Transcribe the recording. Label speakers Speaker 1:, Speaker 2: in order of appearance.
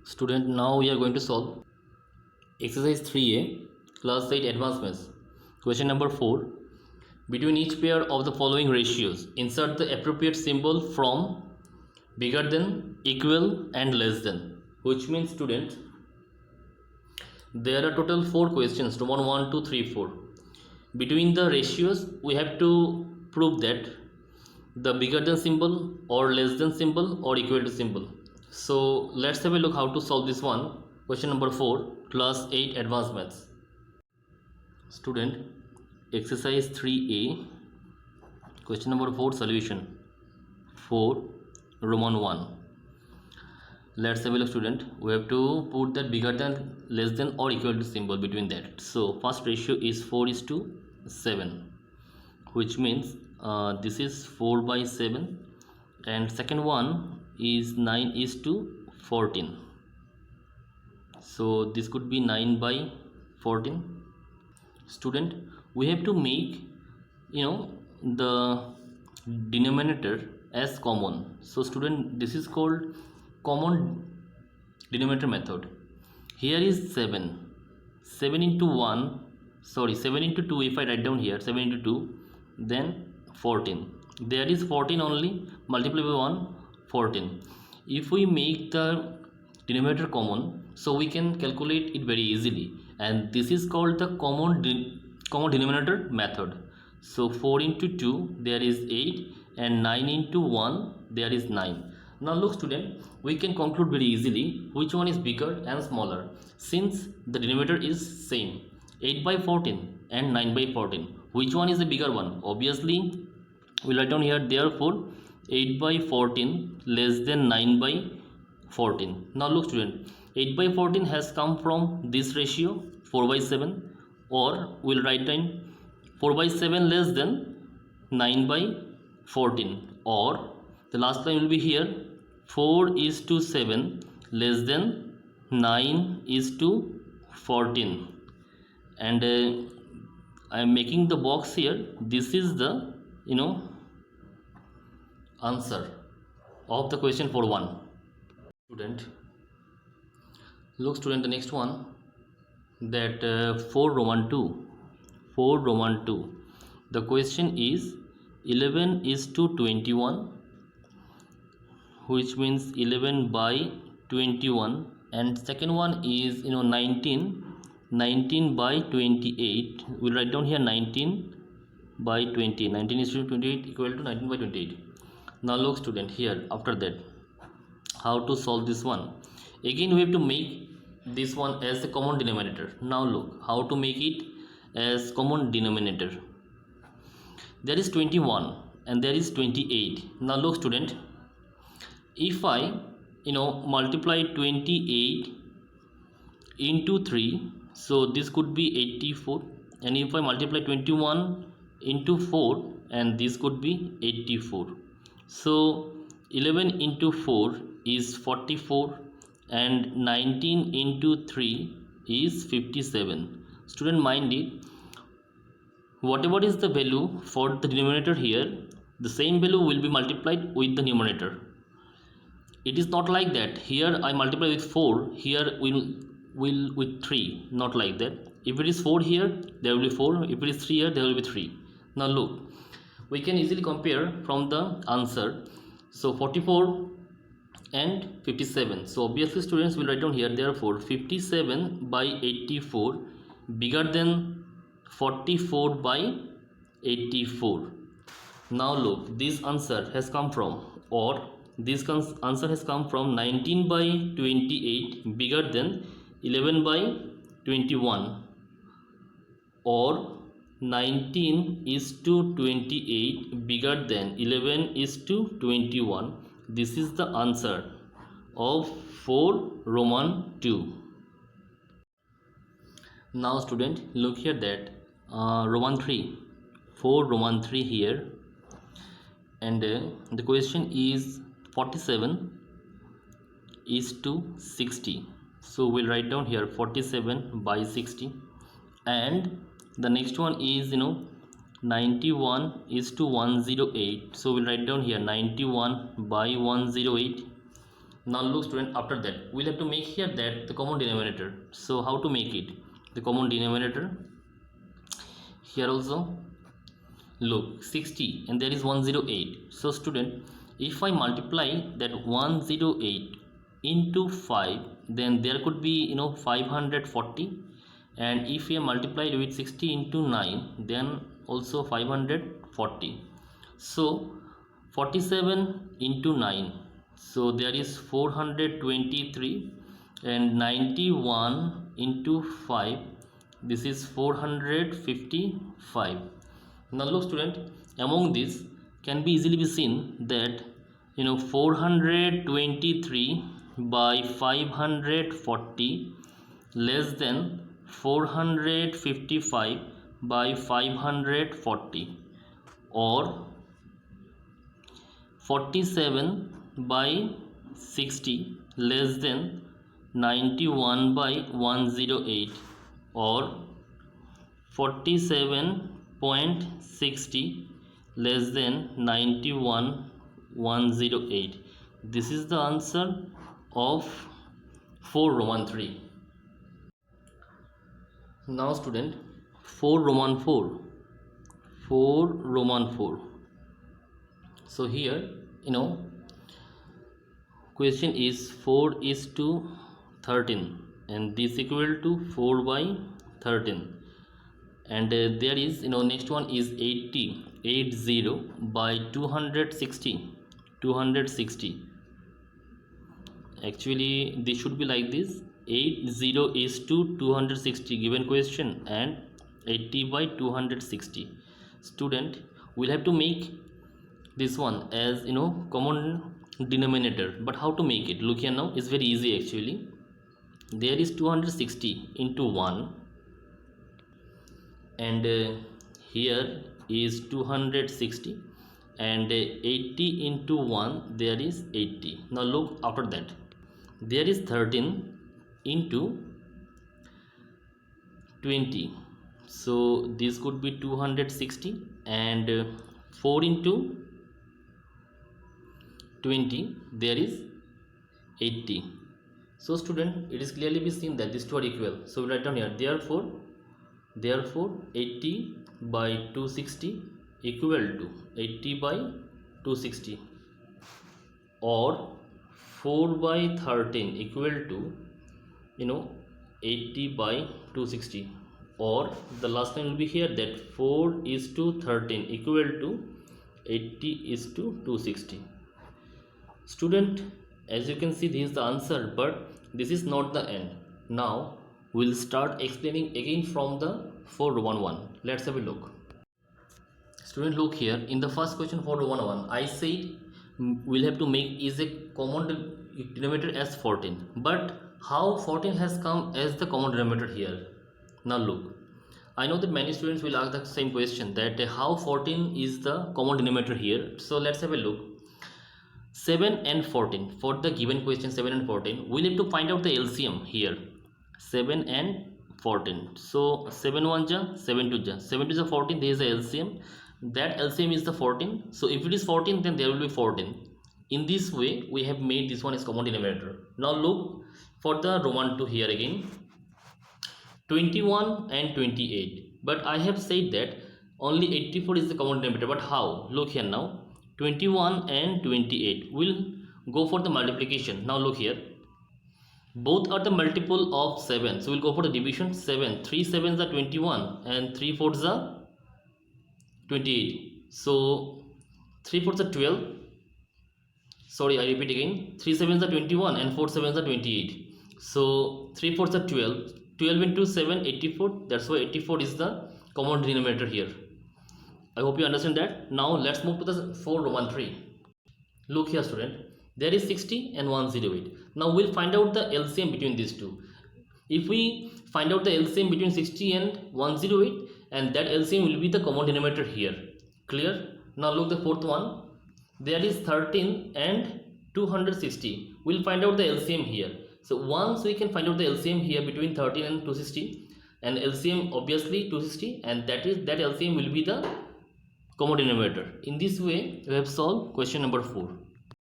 Speaker 1: Student, now we are going to solve exercise 3A, class 8 advanced maths. Question number 4. Between each pair of the following ratios, insert the appropriate symbol from bigger than, equal and less than. Which means, student, there are total 4 questions, Roman 1, 2, 3, 4. Between the ratios, we have to prove that the bigger than symbol or less than symbol or equal to symbol. So let's have a look how to solve this one. Question number 4, class 8 advanced maths. Student, exercise 3A, question number 4, solution 4 Roman 1. Let's have a look, student. We have to put that bigger than, less than or equal to symbol between that. So first ratio is 4:7, which means this is 4/7, and second one is 9:14. So this could be 9/14. Student, we have to make the denominator as common. So student, this is called common denominator method. Here is 7 into 1, sorry, 7 into 2. If I write down here 7 into 2, then 14. There is 14 only, multiply by 1, 14. If we make the denominator common, so we can calculate it very easily, and this is called the common denominator method. So 4 into 2, there is 8, and 9 into 1, there is 9. Now look, student, we can conclude very easily which one is bigger and smaller, since the denominator is same, 8/14 and 9/14. Which one is the bigger one? Obviously we'll write down here, therefore 8/14 less than 9/14. Now look, student, 8/14 has come from this ratio 4/7, or we'll write down 4/7 less than 9/14, or the last line will be here 4:7 less than 9:14. And I am making the box here. This is the answer of the question for 1. Student, look, student, the next one, that 4 Roman 2. The question is 11:21, which means 11/21, and second one is 19/28. We'll write down here 19/20. 19:28 equal to 19/28. Now look, student, here after that, how to solve this one? Again we have to make this one as the common denominator. Now look how to make it as common denominator. There is 21 and there is 28. Now look, student, if I multiply 28 into 3, so this could be 84, and if I multiply 21 into 4, and this could be 84. So 11 into 4 is 44, and 19 into 3 is 57. Student, mind it, whatever is the value for the denominator here, the same value will be multiplied with the numerator. It is not like that here I multiply with 4, here will with 3, not like that. If it is 4 here, there will be 4. If it is 3 here, there will be 3. Now look, we can easily compare from the answer. So 44 and 57. So obviously students will write down here, therefore 57/84 bigger than 44/84. Now look, this answer has come from, or this answer has come from 19/28 bigger than 11/21, or 19:28 bigger than 11:21. This is the answer of 4 Roman 2. Now student, look here that Roman 3, 4 Roman 3 here, and the question is 47:60. So we'll write down here 47/60, and the next one is 91:108. So we'll write down here 91/108. Now look student, after that we'll have to make here that the common denominator. So how to make it? The common denominator here also, look 60 and there is 108. So student, if I multiply that 108 into 5, then there could be 540, and if we multiply with 60 into 9, then also 540. So 47 into 9, so there is 423, and 91 into 5, this is 455. Now look student, among these can be easily be seen that 423 by 540 less than 455 by 540, or 47 by 60 less than 91 by 108, or 47.60 less than 91,108. This is the answer of 4 Roman 3. Now student, 4 Roman 4. So here question is 4 is to 13, and this equal to 4 by 13, and there is next one is 80 by 260. Actually this should be like this: 80 is to 260 given question, and 80 by 260. Student, we'll have to make this one as common denominator. But how to make it? Look here now, it's very easy actually. There is 260 into 1, and here is 260, and 80 into 1, there is 80. Now look, after that there is 13 into 20, so this could be 260, and 4 into 20, there is 80. So student, it is clearly be seen that these two are equal. So we write down here, therefore 80 by 260 equal to 80 by 260, or 4 by 13 equal to 80 by 260, or the last line will be here that 4 is to 13 equal to 80 is to 260. Student, as you can see, this is the answer, but this is not the end. Now we'll start explaining again from the 4 Roman 1. Let's have a look. Student, look here, in the first question 4 Roman 1, I said we'll have to make is a common denominator as 14, but how 14 has come as the common denominator here? Now look, I know that many students will ask the same question, that how 14 is the common denominator here. So let's have a look. 7 and 14, for the given question 7 and 14, we need to find out the LCM here. 7 and 14, so 7 1 ja, 7 2 ja, 7 2 ja 14, there is a LCM, that LCM is the 14. So if it is 14, then there will be 14. In this way we have made this one as common denominator. Now look for the Roman 2 here again, 21 and 28, but I have said that only 84 is the common denominator. But how? Look here now, 21 and 28 will go for the multiplication. Now look here, both are the multiple of 7, so we'll go for the division. 7 3 7s are 21, and 3 4s are 28, so 3 4s are 12. Sorry, I repeat again, 3 7s are 21 and 4 7s are 28, so 3 4s are 12. 12 into 7, 84, that's why 84 is the common denominator here. I hope you understand that. Now let's move to the 4 Roman 3. Look here student, there is 60 and 108. Now we'll find out the LCM between these two. If we find out the LCM between 60 and 108, and that LCM will be the common denominator here. Clear? Now look the fourth one, there is 13 and 260. We'll find out the LCM here. So once we can find out the LCM here between 13 and 260, and LCM obviously 260, and that LCM will be the common denominator. In this way we have solved question number 4.